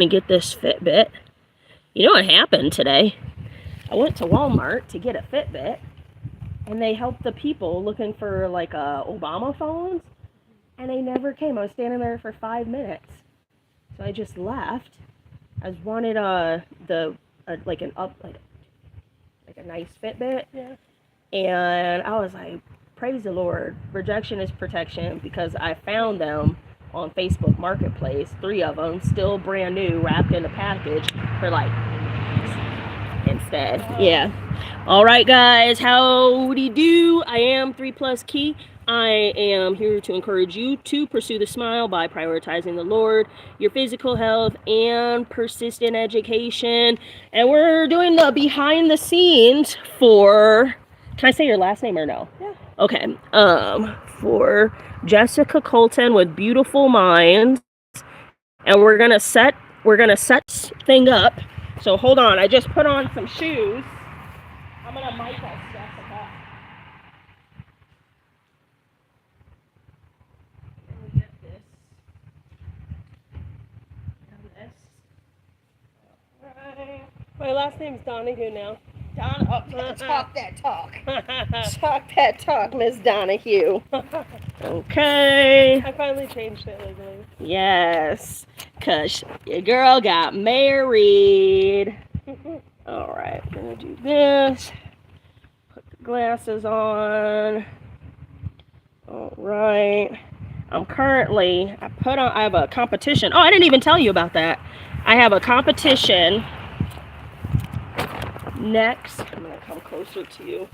me get this Fitbit. You know what happened today? I went to Walmart to get a Fitbit, and they helped the people looking for like Obama phones, and they never came. I was standing there for 5 minutes, so I just left. I just wanted like a nice Fitbit, Yeah. and I was like, praise the Lord, rejection is protection, because I found them on Facebook Marketplace, 3 of them, still brand new, wrapped in a package for like instead. Yeah. All right, guys, howdy do. I am 3+Kei. I am here to encourage you to pursue the smile by prioritizing the Lord, your physical health, and persistent education. And we're doing the behind the scenes for, can I say your last name or no? Yeah. Okay. For Jessica Colton with Beautiful Minds. And we're gonna set this thing up. So hold on, I just put on some shoes. I'm gonna mic us, Jessica. Let me get this. Right. My last name's Donahue now. Talk that talk. Talk that talk, Miss Donahue. Okay. I finally changed it legally. Yes, cause your girl got married. All right, gonna do this. Put the glasses on. All right. I have a competition. Oh, I didn't even tell you about that. I have a competition next. I'm gonna come closer to you.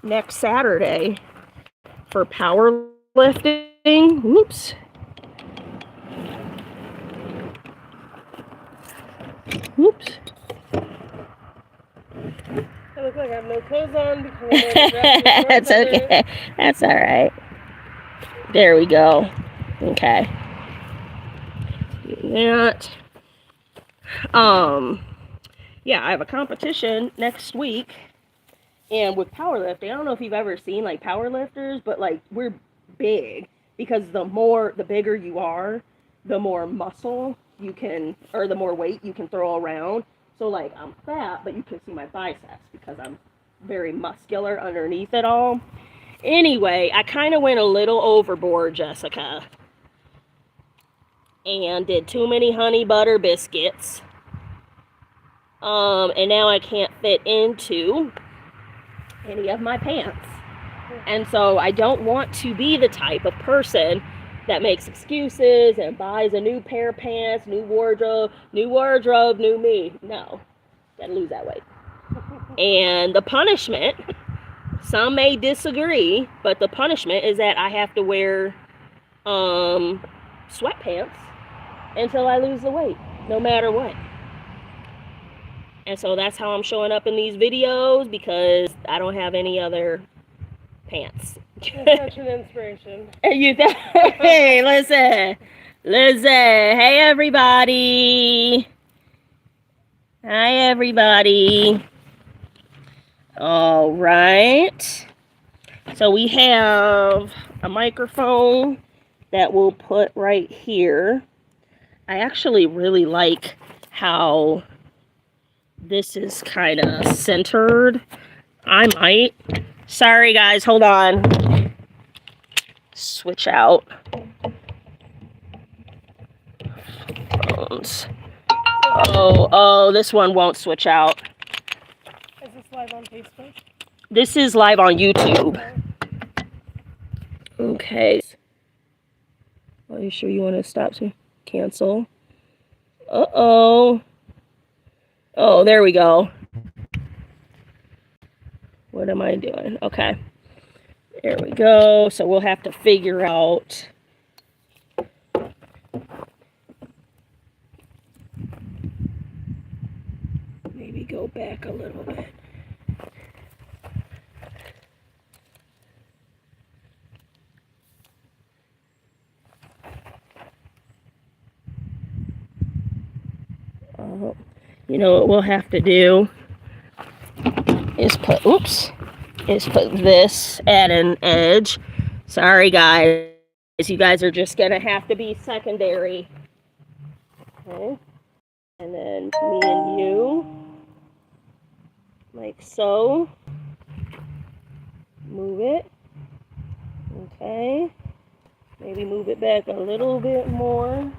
Next Saturday for powerlifting. Whoops. Whoops. I look like I have no clothes on because I'm dressed. That's okay. That's all right. There we go. Okay. Do that. Yeah, I have a competition next week, and with powerlifting, I don't know if you've ever seen like powerlifters, but like we're big because the bigger you are, the more muscle you can, or the more weight you can throw around. So like I'm fat, but you can see my biceps because I'm very muscular underneath it all. Anyway, I kind of went a little overboard, Jessica, and did too many honey butter biscuits. And now I can't fit into any of my pants. And so I don't want to be the type of person that makes excuses and buys a new pair of pants, new wardrobe, new me. No, gotta lose that weight. And the punishment, some may disagree, but the punishment is that I have to wear sweatpants until I lose the weight, no matter what. And so that's how I'm showing up in these videos, because I don't have any other pants. You're such an inspiration. Hey, listen. Hey, everybody. Hi, everybody. All right. So we have a microphone that we'll put right here. I actually really like how this is kind of centered. I might. Sorry, guys. Hold on. Switch out. Phones. Oh, this one won't switch out. Is this live on Facebook? This is live on YouTube. Okay. Are you sure you want to stop soon? Cancel. Uh-oh. Oh, there we go. What am I doing? Okay. There we go. So we'll have to figure out. Maybe go back a little bit. You know what we'll have to do is put this at an edge. Sorry, guys. You guys are just gonna have to be secondary. Okay. And then me and you, like so. Move it. Okay. Maybe move it back a little bit more.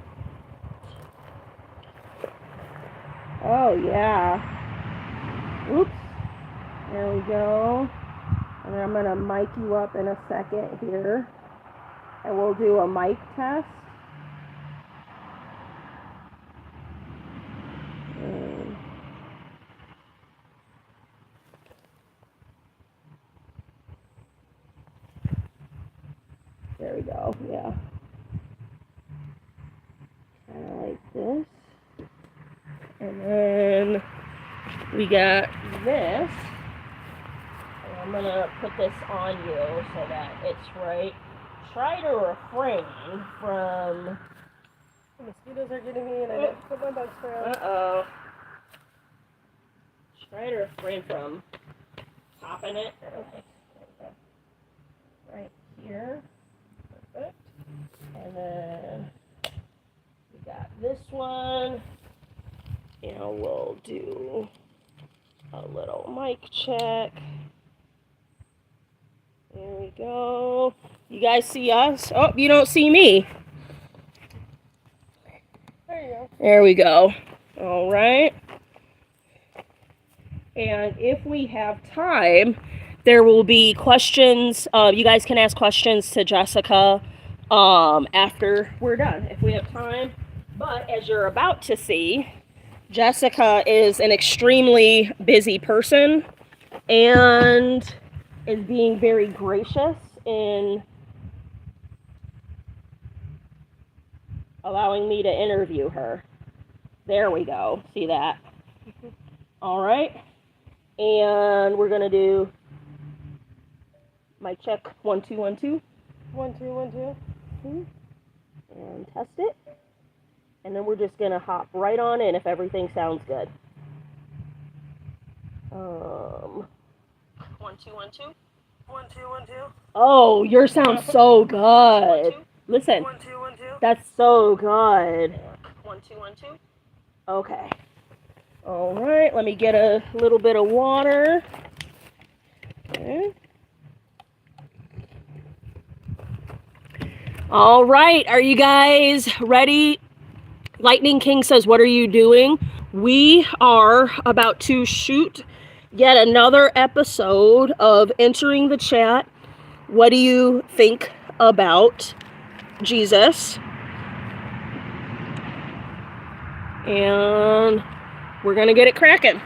Oh, yeah. Oops. There we go. And then I'm going to mic you up in a second here. And we'll do a mic test. There we go. Yeah. Kind of like this. And then we got this. And I'm going to put this on you so that it's right. Try to refrain from... The mosquitoes are getting me and I didn't put my bug spray on. Uh-oh. Try to refrain from popping it. Okay. Right here. Perfect. And then we got this one. And we'll do a little mic check. There we go. You guys see us? Oh, you don't see me. There you go. There we go. All right. And if we have time, there will be questions. You guys can ask questions to Jessica after we're done, if we have time. But as you're about to see, Jessica is an extremely busy person and is being very gracious in allowing me to interview her. There we go. See that? All right. And we're going to do mic check 1 2 1 2. 1 2 1 2. And test it. And then we're just going to hop right on in if everything sounds good. 1 2 1 2. 1 2 1 2. Oh, yours sounds so good. 1 2. Listen. 1 2 1 2. That's so good. 1 2 1 2. Okay. All right, let me get a little bit of water. Okay. All right, are you guys ready? Lightning King says, what are you doing? We are about to shoot yet another episode of Entering the Chat. What do you think about Jesus? And we're going to get it cracking.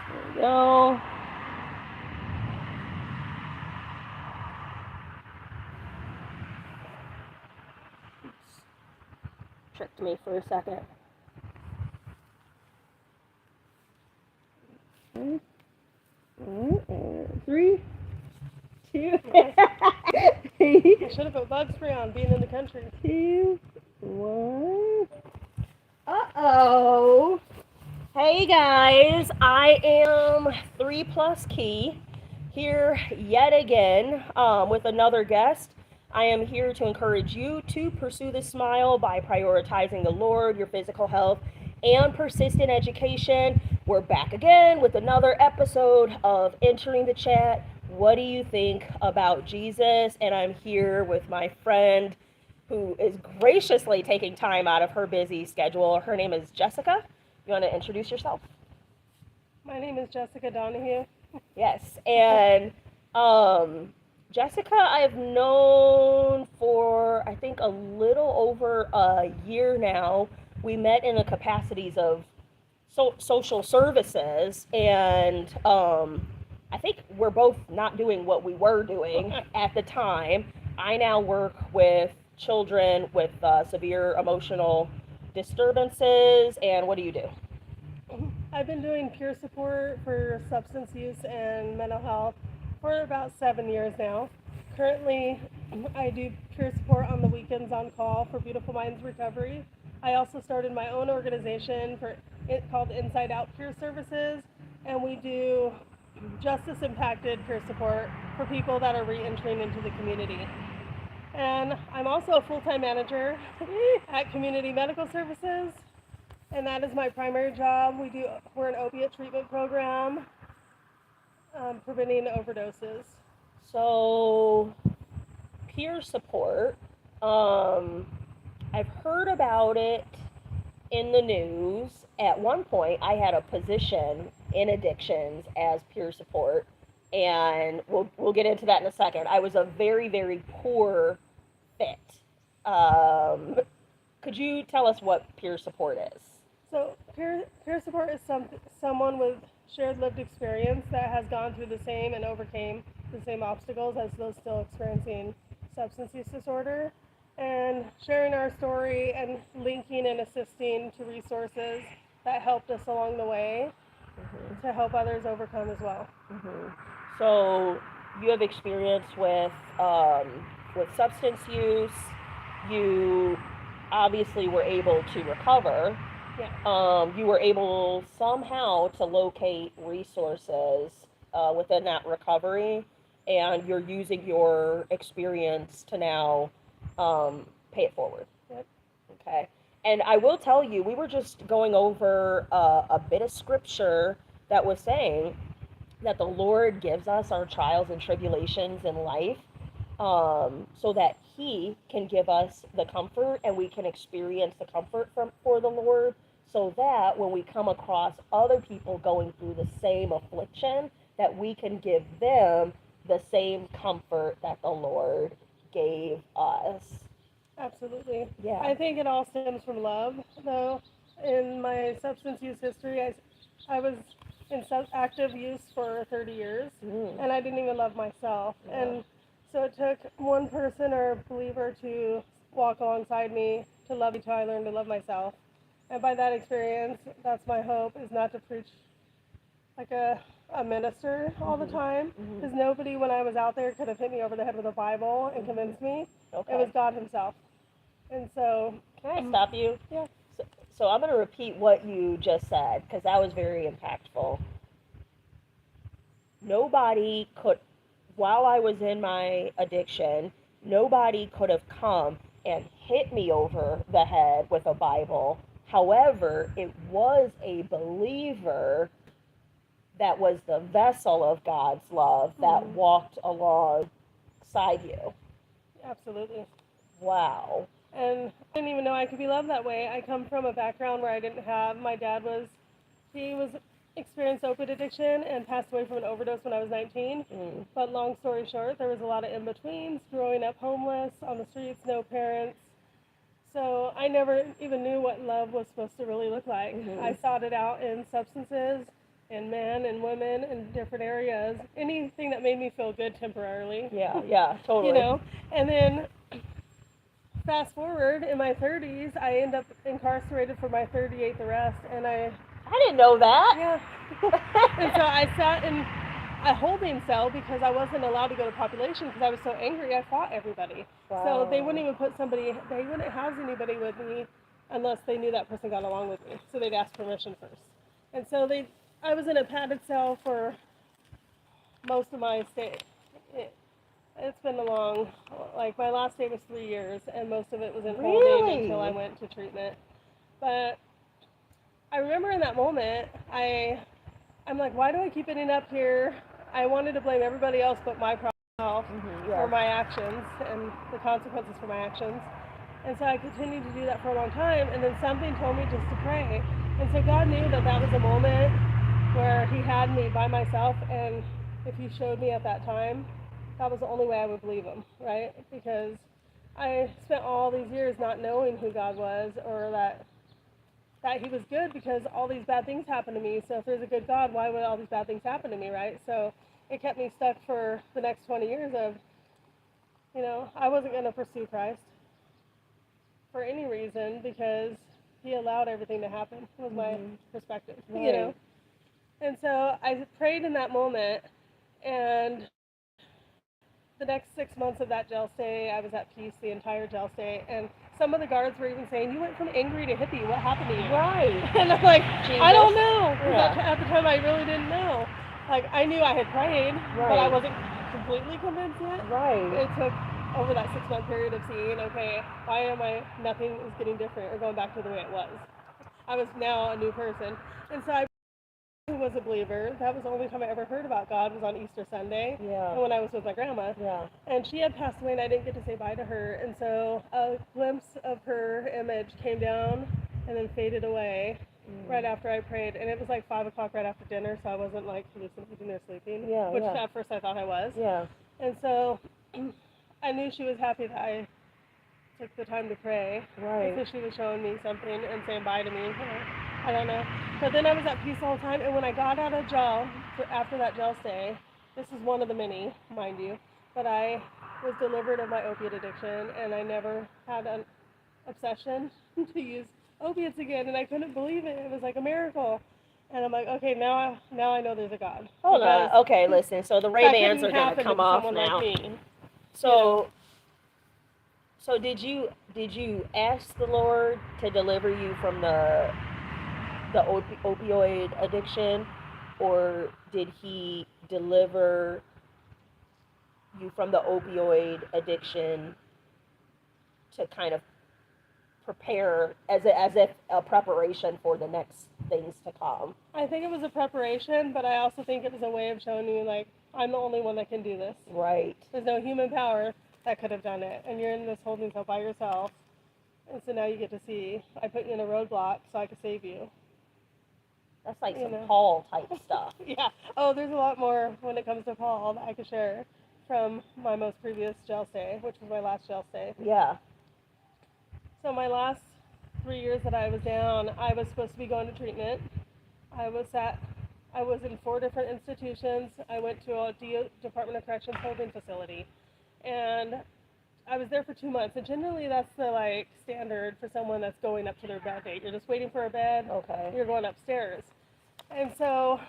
There we go. Tricked me for a second. Okay. All right, 3, 2. I should have put bug spray on being in the country. 2, 1. Uh-oh. Hey guys, I am ThreePlusKei here yet again with another guest. I am here to encourage you to pursue the smile by prioritizing the Lord, your physical health, and persistent education. We're back again with another episode of Entering the Chat. What do you think about Jesus? And I'm here with my friend who is graciously taking time out of her busy schedule. Her name is Jessica. You want to introduce yourself? My name is Jessica Donahue. Yes, and Jessica I've known for, I think, a little over a year now. We met in the capacities of social services, and I think we're both not doing what we were doing at the time. I now work with children with severe emotional disturbances. And what do you do? I've been doing peer support for substance use and mental health for about 7 years now. Currently, I do peer support on the weekends on call for Beautiful Minds Recovery. I also started my own organization called Inside Out Peer Services, and we do justice-impacted peer support for people that are re-entering into the community. And I'm also a full-time manager at Community Medical Services, and that is my primary job. We're an opiate treatment program, preventing overdoses. So, peer support, I've heard about it in the news. At one point, I had a position in addictions as peer support, and we'll get into that in a second. I was a very, very poor fit. Could you tell us what peer support is? So peer support is someone with shared lived experience that has gone through the same and overcame the same obstacles as those still experiencing substance use disorder, and sharing our story and linking and assisting to resources that helped us along the way to help others overcome as well. So you have experience with substance use. You obviously were able to recover. Yeah. You were able somehow to locate resources within that recovery, and you're using your experience to now pay it forward. Yep. Okay. And I will tell you, we were just going over a bit of scripture that was saying that the Lord gives us our trials and tribulations in life so that He can give us the comfort, and we can experience the comfort for the Lord, so that when we come across other people going through the same affliction, that we can give them the same comfort that the Lord gave us. Absolutely. Yeah. I think it all stems from love, though. In my substance use history, I was in active use for 30 years, and I didn't even love myself. Yeah. And so it took one person or a believer to walk alongside me to love me till I learned to love myself. And by that experience, that's my hope, is not to preach like a minister all the time, because nobody when I was out there could have hit me over the head with a Bible and convinced me. Okay. It was God Himself. And so, can I stop you? Yeah. So I'm going to repeat what you just said, because that was very impactful. Nobody could, while I was in my addiction, nobody could have come and hit me over the head with a Bible. However, it was a believer that was the vessel of God's love that walked alongside you. Absolutely. Wow. And I didn't even know I could be loved that way. I come from a background where I didn't have, my dad experienced opiate addiction and passed away from an overdose when I was 19. But long story short, there was a lot of in-betweens, growing up homeless, on the streets, no parents. So I never even knew what love was supposed to really look like. I sought it out in substances, in men and women in different areas, anything that made me feel good temporarily. Yeah, totally. You know, and then fast forward, in my 30s, I end up incarcerated for my 38th arrest, and I didn't know that. Yeah. And so I sat in a holding cell because I wasn't allowed to go to population because I was so angry. I fought everybody. Wow. So they wouldn't even they wouldn't house anybody with me unless they knew that person got along with me. So they'd ask permission first. And so I was in a padded cell for most of my stay. It's been a long, like my last day was 3 years, and most of it was in holding until I went to treatment. But I remember in that moment, I'm like, why do I keep ending up here? I wanted to blame everybody else but myself for my actions and the consequences for my actions. And so I continued to do that for a long time, and then something told me just to pray. And so God knew that was a moment where He had me by myself, and if He showed me at that time, that was the only way I would believe Him, right? Because I spent all these years not knowing who God was, or that He was good, because all these bad things happened to me. So if there's a good God, why would all these bad things happen to me, right? So it kept me stuck for the next 20 years of, I wasn't going to pursue Christ for any reason, because He allowed everything to happen, was my perspective, And so I prayed in that moment, and the next 6 months of that jail stay, I was at peace the entire jail stay, and some of the guards were even saying, you went from angry to hippie, what happened to you? Right. And I'm like, Jesus. I don't know. Yeah. At the time, I really didn't know. Like, I knew I had prayed, but I wasn't completely convinced yet. Right. It took over that 6-month period of seeing, okay, why am I, nothing is getting different or going back to the way it was. I was now a new person. And so I was a believer. That was the only time I ever heard about God was on Easter Sunday. Yeah. And when I was with my grandma. Yeah. And she had passed away and I didn't get to say bye to her. And so a glimpse of her image came down and then faded away right after I prayed. And it was like 5 o'clock right after dinner, so I wasn't like hallucinating or sleeping. Yeah, which yeah. at first I thought I was. Yeah. And so I knew she was happy that I took the time to pray. Right. Because she was showing me something and saying bye to me. I don't know. But then I was at peace all the time. And when I got out of jail, after that jail stay, this is one of the many, mind you, but I was delivered of my opiate addiction and I never had an obsession to use opiates again. And I couldn't believe it. It was like a miracle. And I'm like, okay, now I know there's a God. Hold on. Okay, listen. So the Ray-Bans are going to come off now. Like me. So, so did you ask the Lord to deliver you from the opioid addiction, or did He deliver you from the opioid addiction to kind of prepare as if a preparation for the next things to come? I think it was a preparation, but I also think it was a way of showing you, like, I'm the only one that can do this. Right. There's no human power that could have done it, and you're in this holding cell by yourself. And so now you get to see, I put you in a roadblock so I could save you. That's like some Paul type stuff. Yeah. Oh, there's a lot more when it comes to Paul that I could share from my most previous jail stay, which was my last jail stay. Yeah. So my last 3 years that I was down, I was supposed to be going to treatment. I was in 4 different institutions. I went to a Department of Corrections holding facility. And I was there for 2 months. And generally that's the standard for someone that's going up to their bed date. You're just waiting for a bed. Okay. You're going upstairs. And so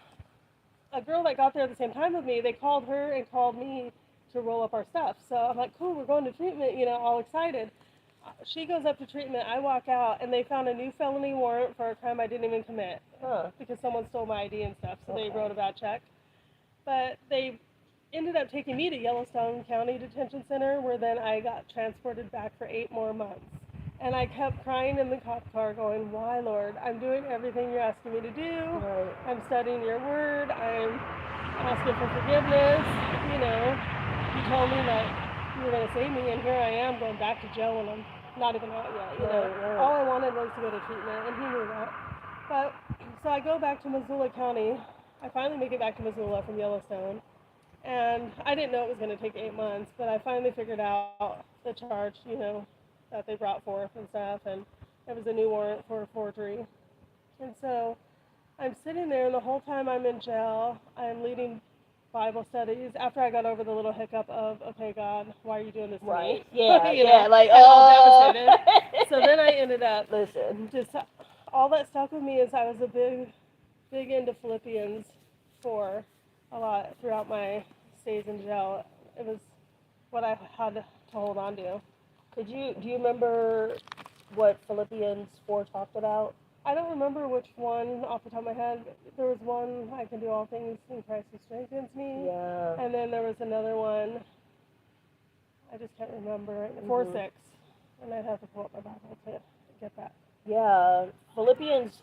a girl that got there at the same time with me, they called her and called me to roll up our stuff. So I'm like, cool, we're going to treatment, all excited. She goes up to treatment, I walk out, and they found a new felony warrant for a crime I didn't even commit. Because someone stole my ID and stuff, so they wrote a bad check. But they ended up taking me to Yellowstone County Detention Center, where then I got transported back for 8 more months. And I kept crying in the cop car going, why, Lord? I'm doing everything you're asking me to do. Right. I'm studying your word. I'm asking for forgiveness. You told me that you were going to save me, and here I am going back to jail when I'm not even out yet. Right. All I wanted was to go to treatment, and he knew that. But so I go back to Missoula County. I finally make it back to Missoula from Yellowstone. And I didn't know it was going to take 8 months, but I finally figured out the charge, that they brought forth and stuff, and it was a new warrant for forgery. And so I'm sitting there, and the whole time I'm in jail, I'm leading Bible studies after I got over the little hiccup of, okay, God, why are you doing this to me? Yeah, all devastated. So then I ended up, listen, all that stuck with me is I was a big into Philippians 4 a lot throughout my stays in jail. It was what I had to hold on to. do you remember what Philippians 4 talked about? I don't remember which one off the top of my head. There was one, I can do all things in Christ who strengthens me. Yeah. And then there was another one, I just can't remember. 4:6. And I'd have to pull up my Bible to get that. Yeah. Philippians,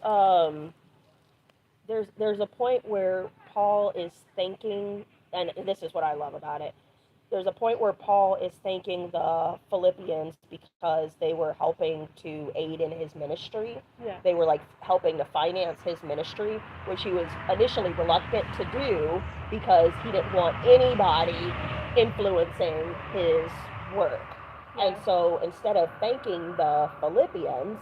there's a point where Paul is thanking, and this is what I love about it. There's a point where Paul is thanking the Philippians because they were helping to aid in his ministry. Yeah. They were helping to finance his ministry, which he was initially reluctant to do because he didn't want anybody influencing his work. Yeah. And so instead of thanking the Philippians,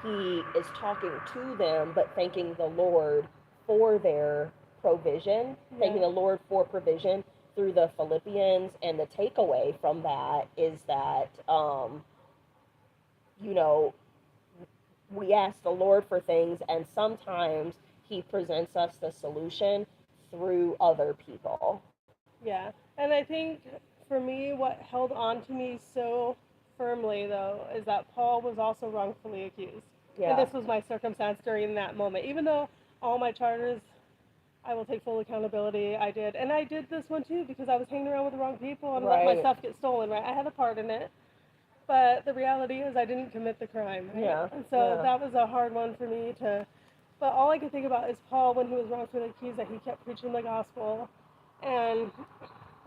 he is talking to them, but thanking the Lord for their provision, thanking the Lord for provision through the Philippians. And the takeaway from that is that, we ask the Lord for things, and sometimes he presents us the solution through other people. Yeah, and I think for me, what held on to me so firmly, though, is that Paul was also wrongfully accused. Yeah. And this was my circumstance during that moment. Even though all my charges, I will take full accountability. I did. And I did this one too because I was hanging around with the wrong people and let my Right. stuff get stolen, right? I had a part in it. But the reality is I didn't commit the crime, right? Yeah. And so Yeah. that was a hard one for me to. But all I could think about is Paul when he was wrong for the keys, that he kept preaching the gospel and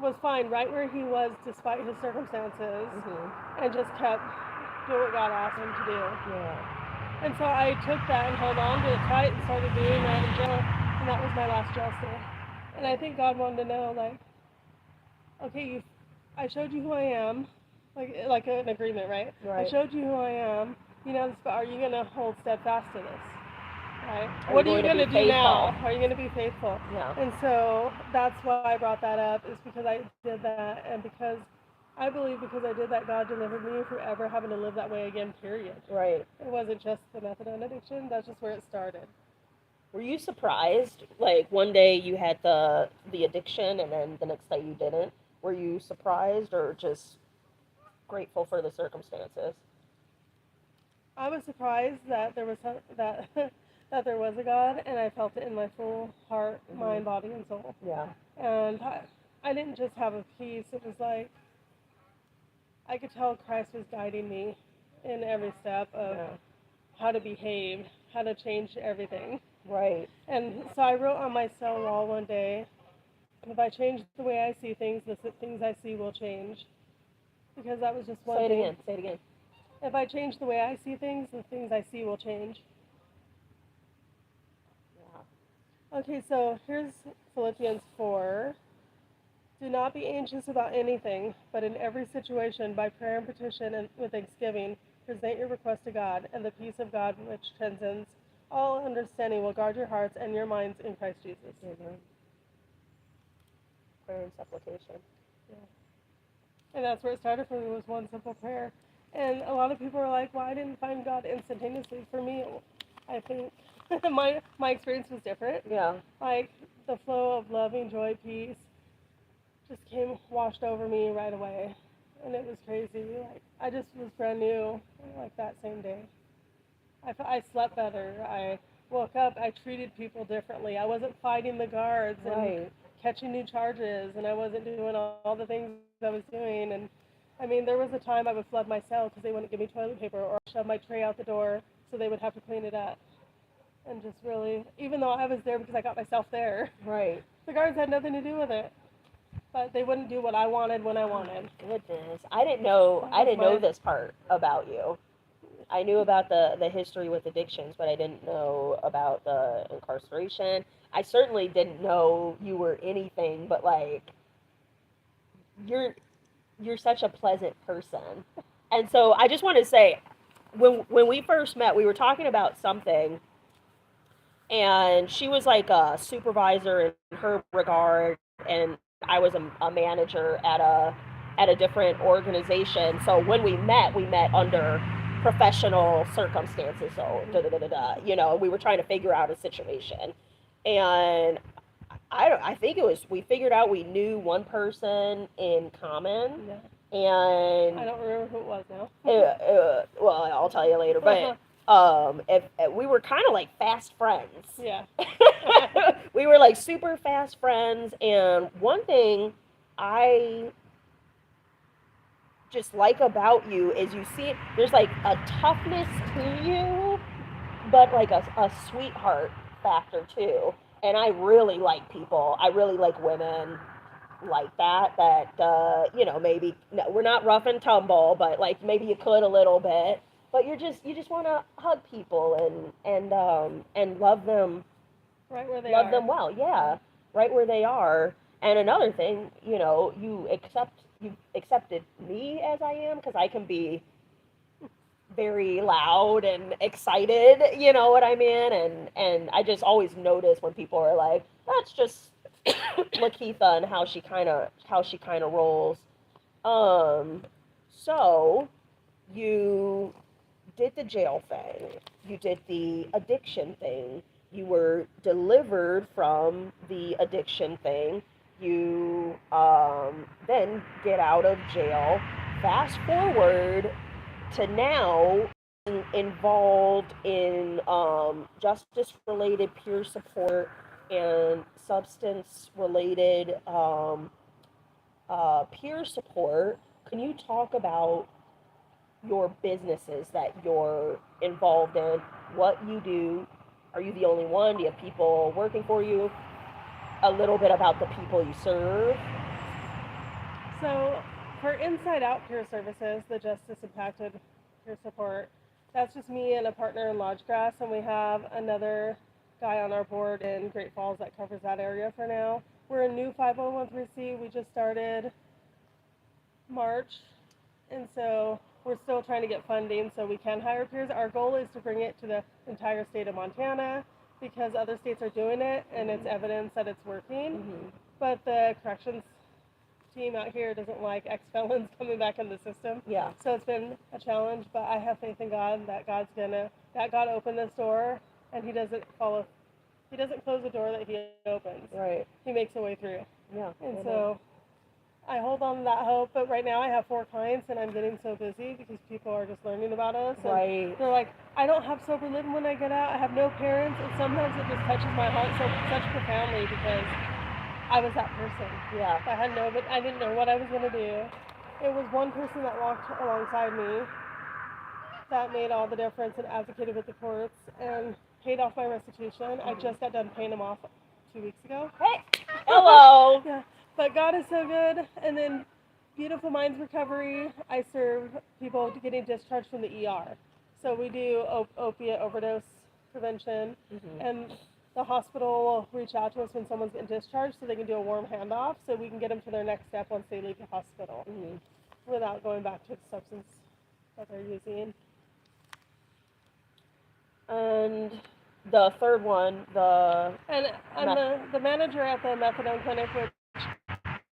was fine right where he was despite his circumstances and just kept doing what God asked him to do. Yeah. And so I took that and held on to it tight and started doing that in jail, and that was my last jail stay. And I think God wanted to know, like, okay, I showed you who I am, like an agreement, right? Right. I showed you who I am. You know this, but are you gonna hold steadfast to this? Right? Are What you are you going to gonna be do now? faithful? Are you gonna be faithful? Yeah. And so that's why I brought that up, is because I did that, and because I believe because I did that, God delivered me from ever having to live that way again. Period. Right. It wasn't just the methadone addiction. That's just where it started. Were you surprised? Like one day you had the addiction, and then the next day you didn't. Were you surprised, or just grateful for the circumstances? I was surprised that there was that that there was a God, and I felt it in my full heart, mind, body, and soul. Yeah. And I didn't just have a peace. It was like I could tell Christ was guiding me in every step of Yeah. how to behave, how to change everything. Right. And so I wrote on my cell wall one day, if I change the way I see things, the things I see will change. Because that was just one Say it thing. again. Say it again. If I change the way I see things, the things I see will change. Yeah. Okay, so here's Philippians 4. Do not be anxious about anything, but in every situation, by prayer and petition and with thanksgiving, present your request to God, and the peace of God, which transcends all understanding, will guard your hearts and your minds in Christ Jesus. Prayer and supplication. Yeah. And that's where it started for me, was one simple prayer. And a lot of people are like, well, I didn't find God instantaneously. For me, I think my experience was different. Yeah. Like the flow of loving, joy, peace just washed over me right away. And it was crazy. Like I just was brand new, like that same day. I slept better. I woke up. I treated people differently. I wasn't fighting the guards and catching new charges, and I wasn't doing all the things I was doing. And I mean, there was a time I would flood my cell because they wouldn't give me toilet paper, or shove my tray out the door so they would have to clean it up. And just really, even though I was there because I got myself there, Right. the guards had nothing to do with it. But they wouldn't do what I wanted when I wanted. Goodness, I didn't know this part about you. I knew about the history with addictions, but I didn't know about the incarceration. I certainly didn't know you were anything but like you're such a pleasant person. And so I just want to say, when we first met, we were talking about something, and she was like a supervisor in her regard, and I was a manager at a different organization. So when we met under professional circumstances. So we were trying to figure out a situation, and I think it was, we figured out we knew one person in common. Yeah. And I don't remember who it was now. well, I'll tell you later. But if we were kind of like fast friends. Yeah. We were like super fast friends. And one thing I just like about you is you see there's like a toughness to you, but like a sweetheart factor too. And I really like people. I really like women like that maybe we're not rough and tumble, but like maybe you could a little bit, but you just want to hug people and love them right where they love are. them well. Yeah, right where they are. And another thing, you accepted me as I am, because I can be very loud and excited, you know what I mean? And I just always notice when people are like, that's just Lakeitha and how she kind of rolls. So you did the jail thing, you did the addiction thing, you were delivered from the addiction thing, you then get out of jail. Fast forward to now, involved in justice related peer support and substance-related peer support. Can you talk about your businesses that you're involved in, what you do? Are you the only one? Do you have people working for you? A little bit about the people you serve. So, for Inside Out Peer Services, the Justice Impacted Peer Support, that's just me and a partner in Lodgegrass, and we have another guy on our board in Great Falls that covers that area for now. We're a new 501c. We just started March, and so we're still trying to get funding so we can hire peers. Our goal is to bring it to the entire state of Montana because other states are doing it, and it's evidence that it's working. Mm-hmm. But the corrections team out here doesn't like ex-felons coming back in the system. Yeah. So it's been a challenge, but I have faith in God that God opened this door, and He doesn't close the door that He opens. Right. He makes a way through. Yeah. And so I hold on to that hope, but right now I have 4 clients, and I'm getting so busy because people are just learning about us. And right. they're like, I don't have sober living when I get out. I have no parents, and sometimes it just touches my heart such profoundly because I was that person. Yeah. I didn't know what I was gonna do. It was one person that walked alongside me that made all the difference and advocated with the courts and paid off my restitution. I just got done paying them off 2 weeks ago. Hey, hello. Yeah, but God is so good. And then Beautiful Minds Recovery, I serve people getting discharged from the ER. So we do opiate overdose prevention, and the hospital will reach out to us when someone's getting discharged so they can do a warm handoff so we can get them to their next step once they leave the hospital without going back to the substance that they're using. And the third one, And I'm the manager at the methadone clinic, which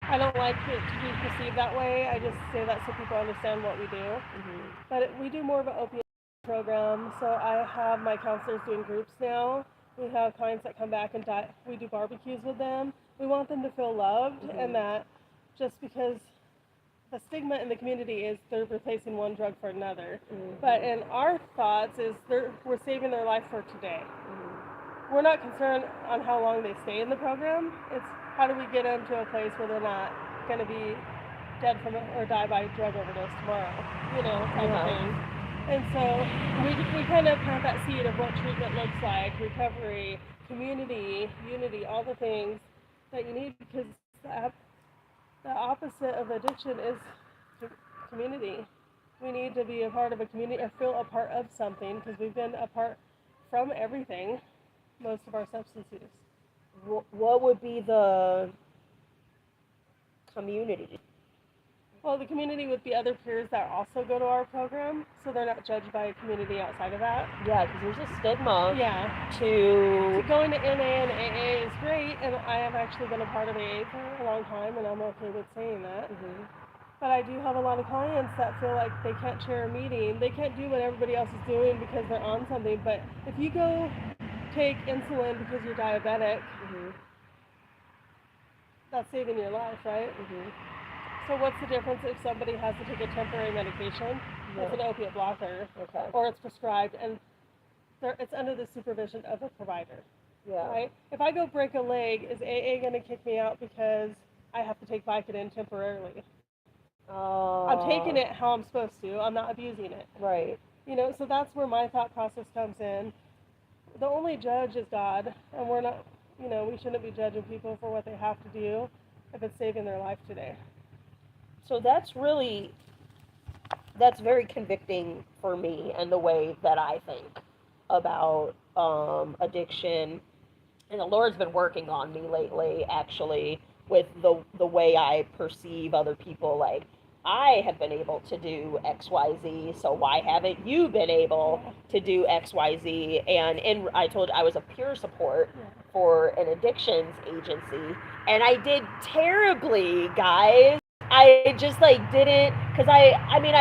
I don't like it to be perceived that way. I just say that so people understand what we do. But we do more of an opiate program. So I have my counselors doing groups now. We have clients that come back and we do barbecues with them. We want them to feel loved, and that just because the stigma in the community is they're replacing one drug for another. But in our thoughts is we're saving their life for today. We're not concerned on how long they stay in the program. It's how do we get them to a place where they're not going to be dead from or die by drug overdose tomorrow, type of thing. And so we kind of plant that seed of what treatment looks like, recovery, community, unity, all the things that you need, because the opposite of addiction is community. We need to be a part of a community or feel a part of something because we've been apart from everything most of our substance use. What would be the community? Well, the community would be other peers that also go to our program, so they're not judged by a community outside of that. Yeah, because there's a stigma. Yeah. To going to NA and AA is great, and I have actually been a part of AA for a long time, and I'm okay with saying that. But I do have a lot of clients that feel like they can't chair a meeting. They can't do what everybody else is doing because they're on something. But if you go take insulin because you're diabetic, that's saving your life, right? So what's the difference if somebody has to take a temporary medication? It's an opiate blocker, or it's prescribed, and it's under the supervision of a provider, right? If I go break a leg, is AA going to kick me out because I have to take Vicodin temporarily? I'm taking it how I'm supposed to. I'm not abusing it. Right. So that's where my thought process comes in. The only judge is God, and we're not, we shouldn't be judging people for what they have to do if it's saving their life today. So that's very convicting for me and the way that I think about addiction. And the Lord's been working on me lately, actually, with the way I perceive other people. Like, I have been able to do XYZ, so why haven't you been able to do XYZ? And I told you I was a peer support for an addictions agency, and I did terribly, guys. I just didn't, because I mean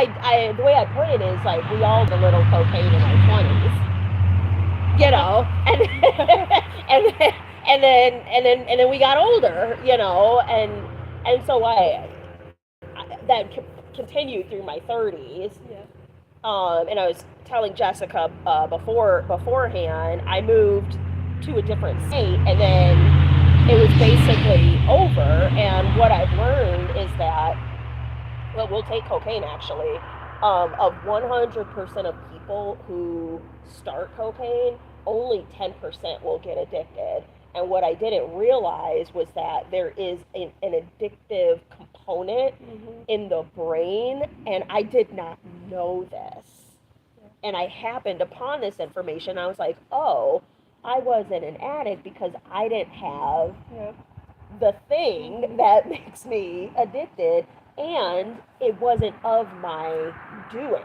the way I put it is we all did a little cocaine in our 20s, and then we got older, and so that continued through my 30s. And I was telling Jessica beforehand, I moved to a different state, and then it was basically over. And what I've learned is that, well, we'll take cocaine actually. Of 100% of people who start cocaine, only 10% will get addicted. And what I didn't realize was that there is an addictive component in the brain, and I did not know this. And I happened upon this information. I was like, oh, I wasn't an addict because I didn't have the thing that makes me addicted, and it wasn't of my doing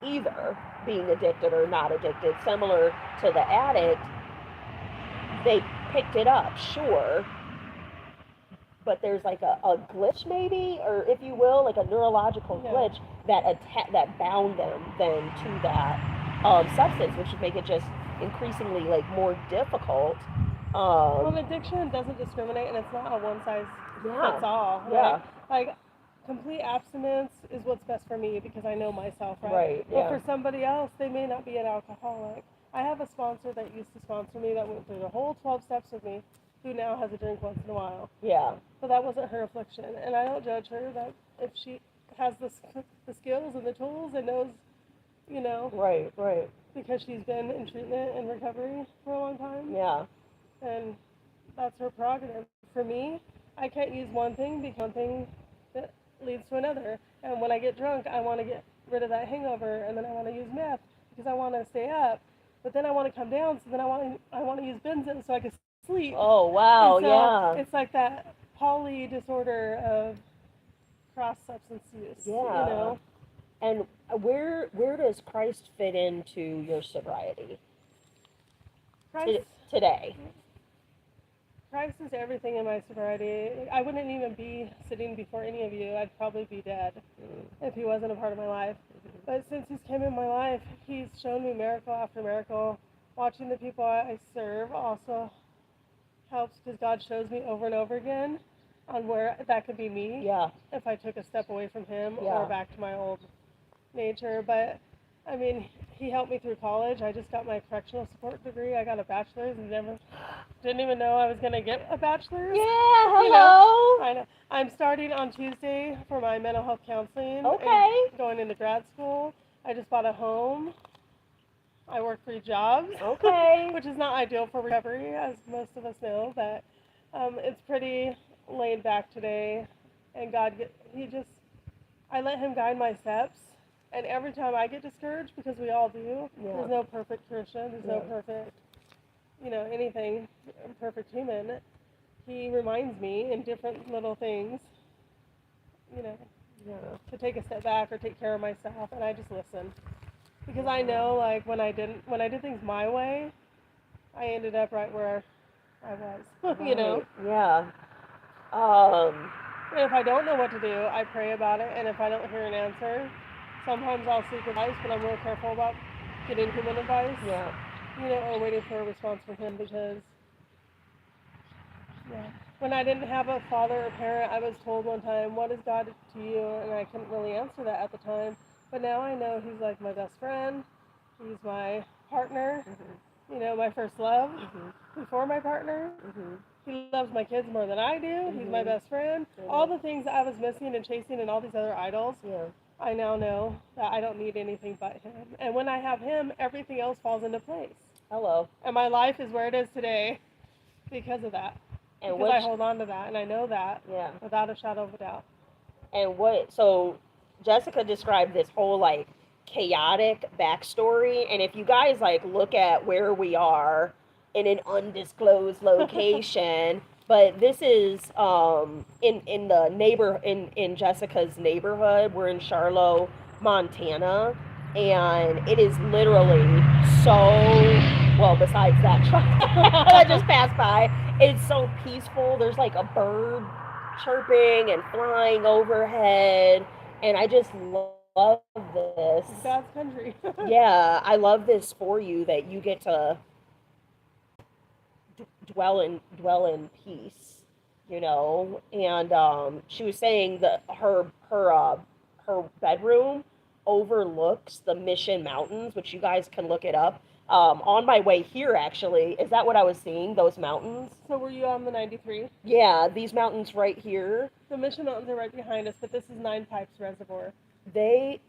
either, being addicted or not addicted. Similar to the addict, they picked it up, sure, but there's like a glitch maybe, or if you will, like a neurological glitch that bound them then to that substance, which would make it just increasingly like more difficult. Well, addiction doesn't discriminate, and it's not a one size fits all. Right? Like, complete abstinence is what's best for me because I know myself, right? Right. But for somebody else, they may not be an alcoholic. I have a sponsor that used to sponsor me that went through the whole 12 steps with me, who now has a drink once in a while. Yeah. But that wasn't her affliction, and I don't judge her. That if she has the skills and the tools and knows, you know. Right. Because she's been in treatment and recovery for a long time. Yeah. And that's her prerogative. For me, I can't use one thing because one thing that leads to another. And when I get drunk, I want to get rid of that hangover, and then I want to use meth because I want to stay up. But then I want to come down, so then I want to use Benzo so I can sleep. Oh wow, so yeah. It's like that poly disorder of cross substance use. Yeah. You know. And where does Christ fit into your sobriety? Today. Christ is everything in my sobriety. I wouldn't even be sitting before any of you. I'd probably be dead if he wasn't a part of my life. But since he's came in my life, he's shown me miracle after miracle. Watching the people I serve also helps because God shows me over and over again on where that could be me. Yeah. If I took a step away from him or back to my old nature. But I mean, he helped me through college. I just got my correctional support degree. I got a bachelor's and didn't even know I was going to get a bachelor's. Yeah, hello. I know. I'm starting on Tuesday for my mental health counseling. Okay. And going into grad school. I just bought a home. I work 3 jobs. Okay. Which is not ideal for recovery, as most of us know, but it's pretty laid back today. And I let him guide my steps. And every time I get discouraged, because we all do, there's no perfect Christian, there's no perfect, anything, perfect human. He reminds me in different little things, to take a step back or take care of myself, and I just listen. Because I know, like, when I did things my way, I ended up right where I was, Yeah. And if I don't know what to do, I pray about it, and if I don't hear an answer, sometimes I'll seek advice, but I'm real careful about getting human advice. Yeah. Or waiting for a response from him because, when I didn't have a father or parent, I was told one time, what is God to you? And I couldn't really answer that at the time. But now I know he's like my best friend. He's my partner, my first love before my partner. He loves my kids more than I do. He's my best friend. All the things I was missing and chasing and all these other idols. I now know that I don't need anything but him. And when I have him, everything else falls into place. Hello. And my life is where it is today because of that. And because I hold on to that, and I know that without a shadow of a doubt. And so Jessica described this whole, like, chaotic backstory. And if you guys, like, look at where we are in an undisclosed location... But this is in Jessica's neighborhood. We're in Charlotte, Montana, and it is literally besides that truck that just passed by, it's so peaceful. There's like a bird chirping and flying overhead, and I just love this. It's God's country. Yeah, I love this for you, that you get to dwell in peace, and she was saying that her bedroom overlooks the Mission Mountains, which you guys can look it up. on my way here, actually. Is that what I was seeing? Those mountains? So were you on the 93? Yeah, these mountains right here. The Mission Mountains are right behind us, but this is Nine Pipes Reservoir. They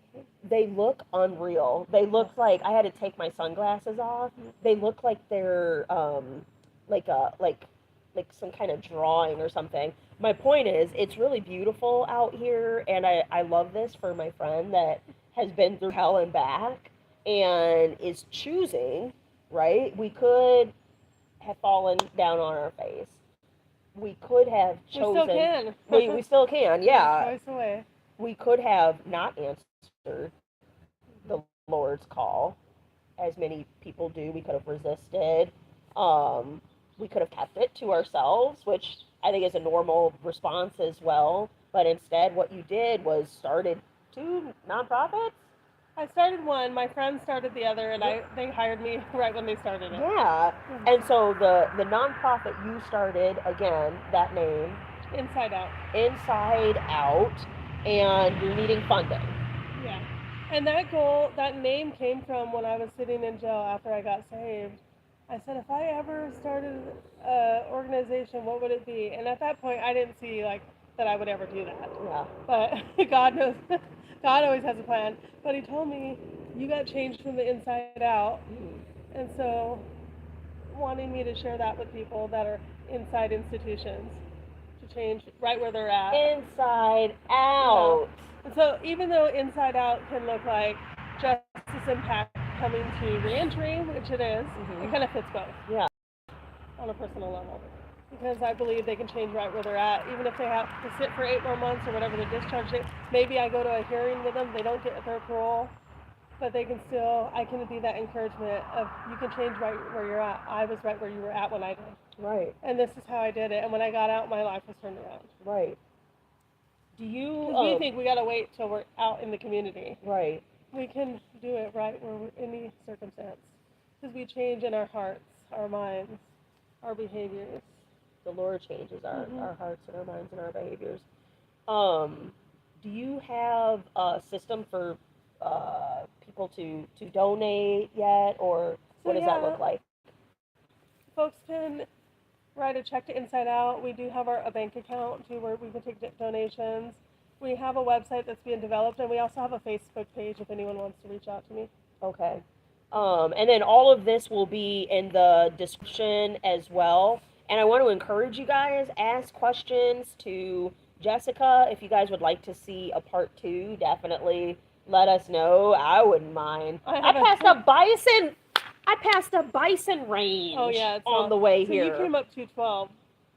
they look unreal. They look like I had to take my sunglasses off. They look like they're like a like some kind of drawing or something. My point is, it's really beautiful out here, and I love this for my friend that has been through hell and back and is choosing, right? We could have fallen down on our face. We could have We still chosen. can. We still can, yeah. Choice away. We could have not answered the Lord's call, as many people do. We could have resisted. We could have kept it to ourselves, which I think is a normal response as well. But instead, what you did was started two nonprofits. I started one. My friend started the other, and they hired me right when they started it. Yeah, and so the nonprofit you started, again, that name, Inside Out. Inside Out, and you're needing funding. Yeah. And that goal, that name came from when I was sitting in jail after I got saved. I said, if I ever started an organization, what would it be? And at that point, I didn't see like that I would ever do that. Yeah. But God knows, God always has a plan. But He told me, you got changed from the inside out. And so, wanting me to share that with people that are inside institutions to change right where they're at. Inside Out. Yeah. And so, even though Inside Out can look like justice impact coming to reentry, which it is, it kind of fits both. Yeah. On a personal level. Because I believe they can change right where they're at, even if they have to sit for 8 more months or whatever the discharge date. Maybe I go to a hearing with them, they don't get their parole, but they can still, I can be that encouragement of you can change right where you're at. I was right where you were at when I did. Right. And this is how I did it. And when I got out, my life was turned around. Right. Do you? Because we think we gotta wait till we're out in the community. Right. We can do it right where we're in any circumstance. Because we change in our hearts, our minds, our behaviors. The Lord changes our hearts and our minds and our behaviors. Do you have a system for people to donate yet, or what does that look like? Folks can write a check to Inside Out. We do have a bank account too where we can take donations. We have a website that's being developed, and we also have a Facebook page if anyone wants to reach out to me. Okay. And then all of this will be in the description as well. And I want to encourage you guys, ask questions to Jessica. If you guys would like to see a part 2, definitely let us know. I wouldn't mind. I passed a bison range on the way here. So you came up 212.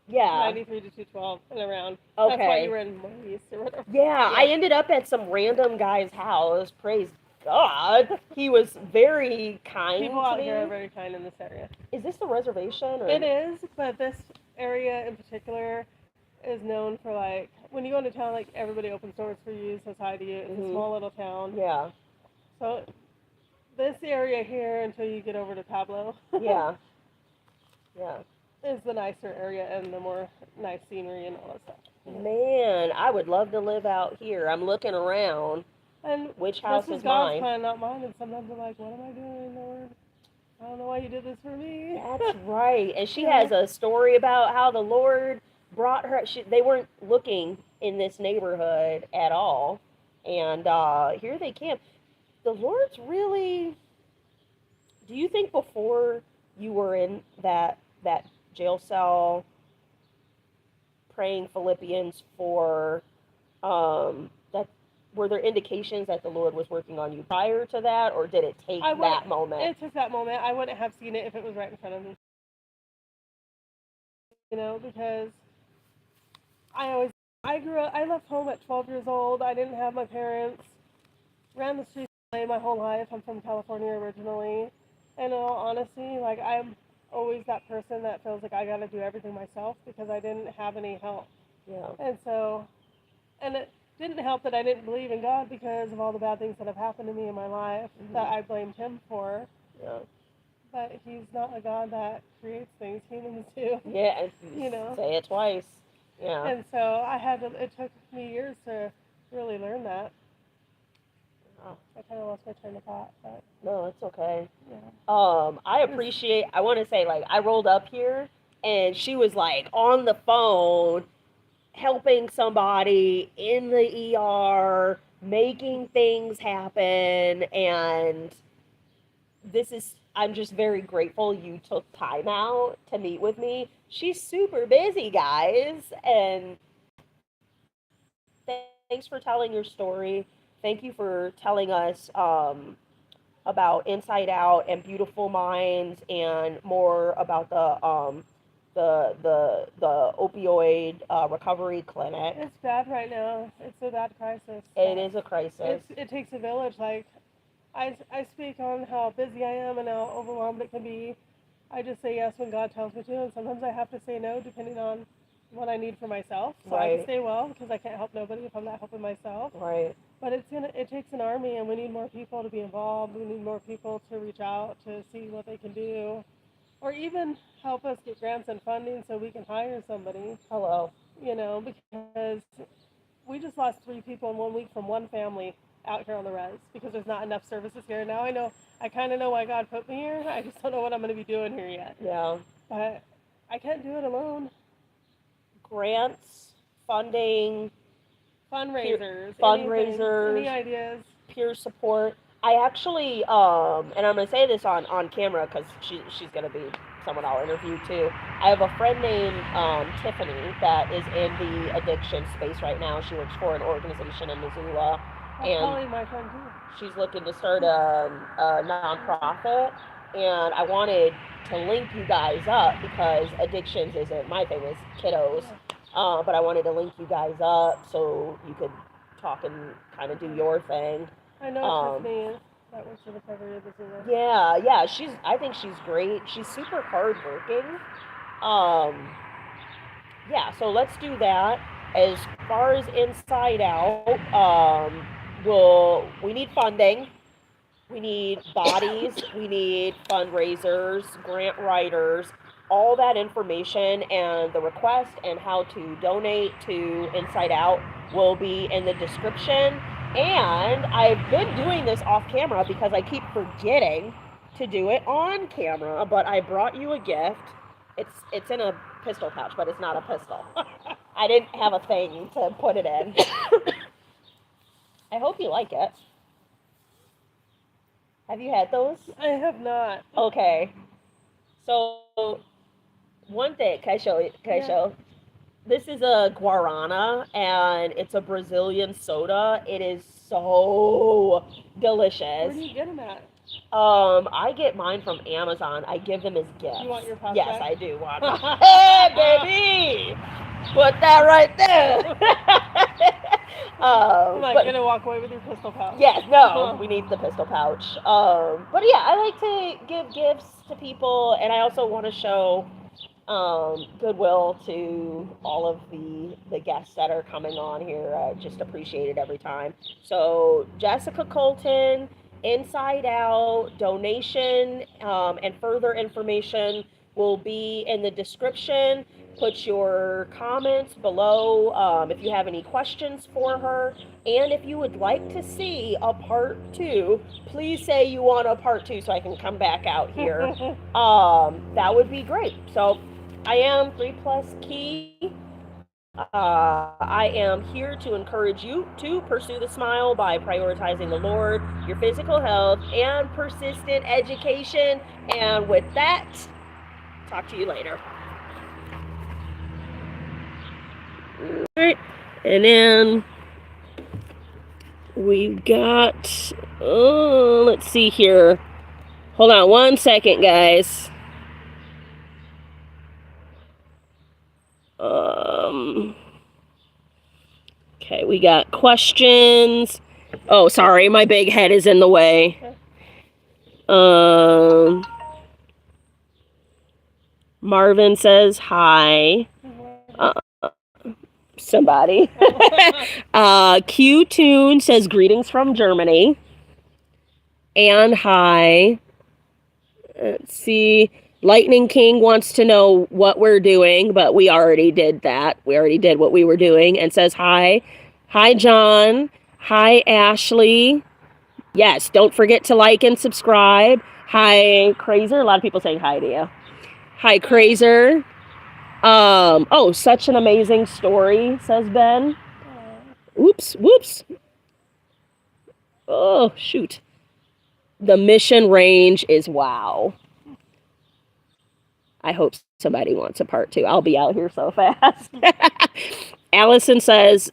Yeah. 93 to 212 and around. Okay. That's why you were in Maurice or whatever. Yeah, I ended up at some random guy's house. Praise God. He was very kind. People out here are very kind in this area. Is this the reservation? Or? It is, but this area in particular is known for, like, when you go into town, like, everybody opens doors for you, says hi to you. It's a small little town. Yeah. So this area here, until you get over to Pablo. Yeah. Yeah. Is the nicer area and the more nice scenery and all that stuff. Man, I would love to live out here. I'm looking around. And which house this is God's mine? plan, not mine. And sometimes I'm like, what am I doing, Lord? I don't know why you did this for me. That's right. And she has a story about how the Lord brought her. They weren't looking in this neighborhood at all. And here they came. The Lord's really... Do you think before you were in that jail cell praying Philippians for that, were there indications that the Lord was working on you prior to that, or did it take that moment? It took that moment. I wouldn't have seen it if it was right in front of me. You know, because I left home at 12 years old. I didn't have my parents. Ran the streets my whole life. I'm from California originally. And in all honesty, like, I'm always that person that feels like I got to do everything myself because I didn't have any help. Yeah. And so, and it didn't help that I didn't believe in God because of all the bad things that have happened to me in my life that I blamed Him for. Yeah. But He's not a God that creates things, humans do. Yeah, you know. Say it twice. Yeah. And so it took me years to really learn that. Oh. It kind of lost my train of thought, but No, it's okay. yeah. I want to say, like, I rolled up here and she was like on the phone helping somebody in the ER, making things happen, and I'm just very grateful you took time out to meet with me. She's super busy, guys, and thanks for telling your story. Thank you for telling us about Inside Out and Beautiful Minds, and more about the opioid recovery clinic. It's bad right now. It's a bad crisis. It is a crisis. It takes a village. Like, I speak on how busy I am and how overwhelmed it can be. I just say yes when God tells me to, and sometimes I have to say no depending on what I need for myself. So I can stay well because I can't help nobody if I'm not helping myself. Right. But it takes an army, and we need more people to be involved. We need more people to reach out to see what they can do, or even help us get grants and funding so we can hire somebody. Hello. You know, because we just lost 3 people in 1 week from one family out here on the res because there's not enough services here. Now I kind of know why God put me here. I just don't know what I'm going to be doing here yet. Yeah. But I can't do it alone. Grants, funding, Fundraisers, any ideas, peer support. I actually, and I'm gonna say this on camera because she's gonna be someone I'll interview too. I have a friend named Tiffany that is in the addiction space right now. She works for an organization in Missoula, That's probably my friend too. She's looking to start a nonprofit, and I wanted to link you guys up because addictions isn't my thing, it's kiddos. But I wanted to link you guys up so you could talk and kind of do your thing. I know Tiffany that works for the recovery of Missoula. Yeah, I think she's great. She's super hardworking. Yeah, so let's do that. As far as Inside Out, we need funding. We need bodies. We need fundraisers, grant writers. All that information and the request and how to donate to Inside Out will be in the description. And I've been doing this off camera because I keep forgetting to do it on camera, but I brought you a gift. It's in a pistol pouch, but it's not a pistol. I didn't have a thing to put it in. I hope you like it. Have you had those? I have not. Okay. So, one thing, can I show? This is a guarana, and it's a Brazilian soda. It is so delicious. Where do you get them at? I get mine from Amazon. I give them as gifts. You want your pouch Yes, back? I do want my Hey, baby! Put that right there! I'm not gonna walk away with your pistol pouch. Yes, no, we need the pistol pouch. But yeah, I like to give gifts to people, and I also want to show goodwill to all of the guests that are coming on here. I just appreciate it every time. So Jessica Colton, Inside Out, donation, and further information will be in the description. Put your comments below if you have any questions for her. And if you would like to see a part 2, please say you want a part 2 so I can come back out here. That would be great. So I am 3+Kei. I am here to encourage you to pursue the smile by prioritizing the Lord, your physical health, and persistent education. And with that, talk to you later. All right, and then we've got, let's see here. Hold on 1 second, guys. Okay, we got questions. Oh, sorry, my big head is in the way. Marvin says hi. Somebody. Q Tune says greetings from Germany. And hi. Let's see. Lightning King wants to know what we're doing, but we already did that. We already did what we were doing, and says hi. Hi, John. Hi, Ashley. Yes, don't forget to like and subscribe. Hi, Crazer. A lot of people saying hi to you. Hi, Crazer. Oh, such an amazing story, says Ben. Oops, whoops. Oh, shoot. The mission range is wow. I hope somebody wants a part 2. I'll be out here so fast. Allison says,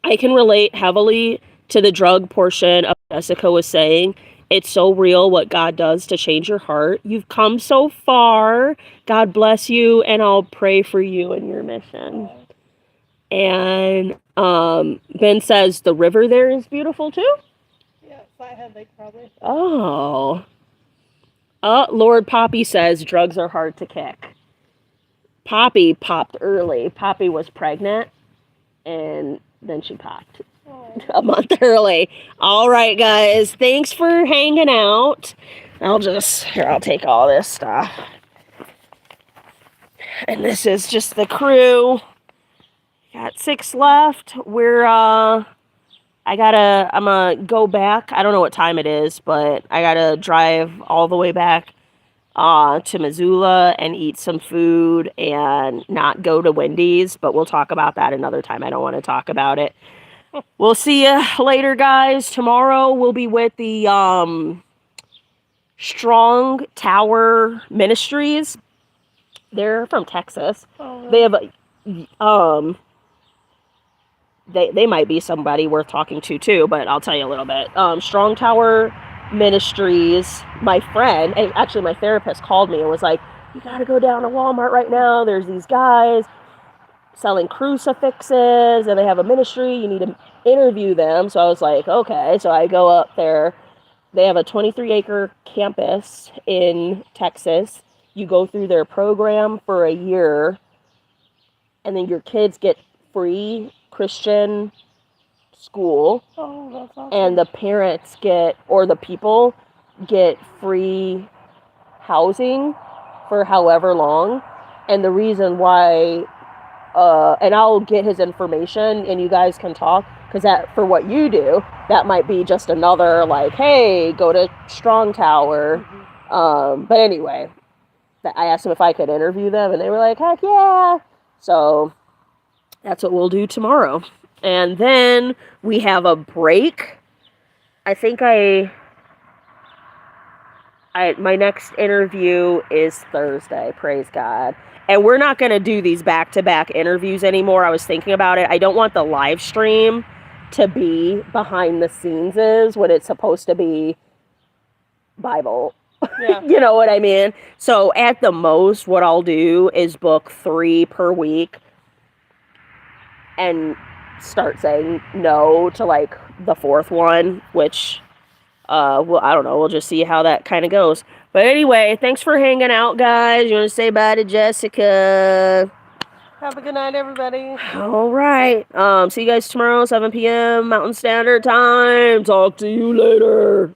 I can relate heavily to the drug portion of what Jessica was saying. It's so real what God does to change your heart. You've come so far. God bless you, and I'll pray for you and your mission. And Ben says the river there is beautiful too. Yeah, Flathead Lake probably. Oh. Lord Poppy says drugs are hard to kick. Poppy popped early. Poppy was pregnant, and then she popped a month early. All right, guys. Thanks for hanging out. I'll take all this stuff. And this is just the crew. Got 6 left. I'm gonna go back. I don't know what time it is, but I gotta drive all the way back to Missoula and eat some food and not go to Wendy's, but we'll talk about that another time. I don't want to talk about it. We'll see you later, guys. Tomorrow we'll be with the Strong Tower Ministries. They're from Texas. Oh, They have they might be somebody worth talking to too, but I'll tell you a little bit. Strong Tower Ministries, my friend, and actually my therapist called me and was like, you gotta go down to Walmart right now. There's these guys selling crucifixes and they have a ministry. You need to interview them. So I was like, okay. So I go up there. They have a 23-acre campus in Texas. You go through their program for a year, and then your kids get free Christian school. Oh, that's awesome. And the parents the people get free housing for however long. And the reason why, and I'll get his information and you guys can talk, because that, for what you do, that might be just another like, hey, go to Strong Tower. But anyway, I asked them if I could interview them and they were like, heck yeah. So that's what we'll do tomorrow. And then we have a break. I think my next interview is Thursday, praise God. And we're not going to do these back-to-back interviews anymore. I was thinking about it. I don't want the live stream to be behind the scenes when it's supposed to be Bible. Yeah. You know what I mean? So at the most, what I'll do is book 3 per week and start saying no to like the 4th one, which well, I don't know, we'll just see how that kind of goes. But anyway, thanks for hanging out, guys. You want to say bye to Jessica? Have a good night, everybody. All right. See you guys tomorrow, 7 p.m. Mountain Standard Time. Talk to you later.